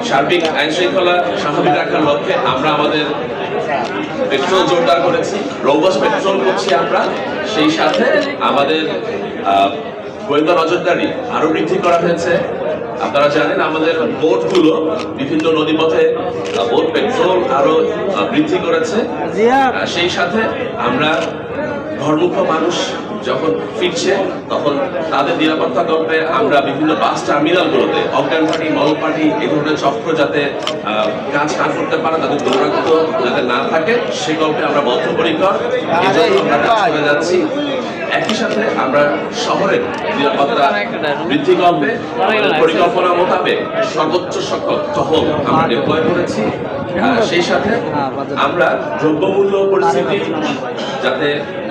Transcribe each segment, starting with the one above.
সার্বিক আইন শৃঙ্খলা স্বাভাবিক রাখার লক্ষ্যে আমরা আমাদের পেট্রোল জোরদার করেছি, রোবস পেট্রোল করছি আমরা। সেই সাথে আমাদের গোয়েন্দা নজরদারি আরো বৃদ্ধি করা হয়েছে। আপনারা জানেন আমাদের বোটগুলো বিভিন্ন নদীপথে বোট পেট্রোল আরো বৃদ্ধি করেছে। সেই সাথে আমরা ঘরমুখ মানুষ যখন ফিরছে তখন তাদের নিরাপত্তা কল্পে আমরা বিভিন্ন বাস টার্মিনালগুলোতে অজ্ঞান পার্টি, মল পার্টি এই ধরনের চক্র যাতে কাজ না করতে পারে, তাদের দৌরাত্ম যাতে না থাকে সে গল্পে আমরা বদ্ধপরিকর, এই জন্য আমরা কাজ করে যাচ্ছি। একই সাথে আমরা শহরের নিরাপত্তা বৃদ্ধি গল্পে পরিকল্পনা মোতাবেক সর্বোচ্চ সংখ্যক টহল আমরা ডিপ্লয় করেছি। সেই সাথে আমরা দ্রব্যমূল্য পরিস্থিতি যাতে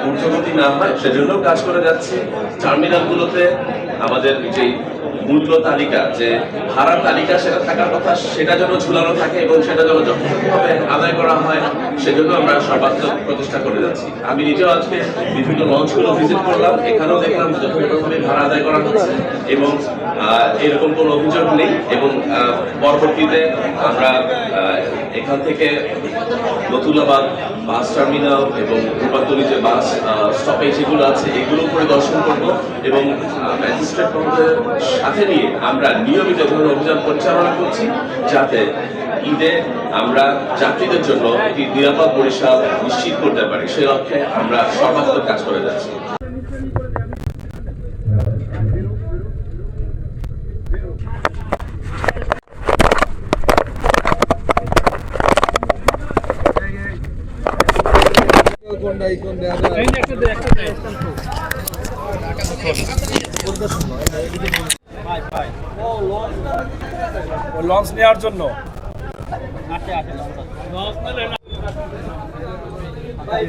ঊর্ধ্বগতি না হয় সেজন্য কাজ করে যাচ্ছি। টার্মিনালগুলোতে আমাদের যে মূল্য তালিকা, যে ভাড়ার তালিকা সেটা থাকার কথা, সেটা যেন ঝুলানো থাকে এবং সেটা যেন যথাযথভাবে আদায় করা হয় সেজন্য আমরা সর্বাত্মক প্রচেষ্টা করে যাচ্ছি। আমি নিজেও আজকে বিভিন্ন লঞ্চগুলো ভিজিট করলাম, এখানেও দেখলাম যথাযথভাবে ভাড়া আদায় করা হচ্ছে এবং এরকম কোনো অভিযোগ নেই। এবং পরবর্তীতে আমরা এখান থেকে নতুলাবাদ বাস টার্মিনাল এবং রূপান্তরী যে বাস স্টপেজ এগুলো আছে এগুলো পরিদর্শন করব এবং ম্যাজিস্ট্রেট মহোদয়ের সাথে নিয়ে আমরা নিয়মিত ধরনের অভিযান পরিচালনা করছি যাতে ঈদে আমরা যাত্রীদের জন্য একটি নিরাপদ বরিশাল নিশ্চিত করতে পারি। সে লক্ষ্যে আমরা সর্বাত্মক কাজ করে যাচ্ছি। লঞ্চ নেওয়ার জন্য ভাই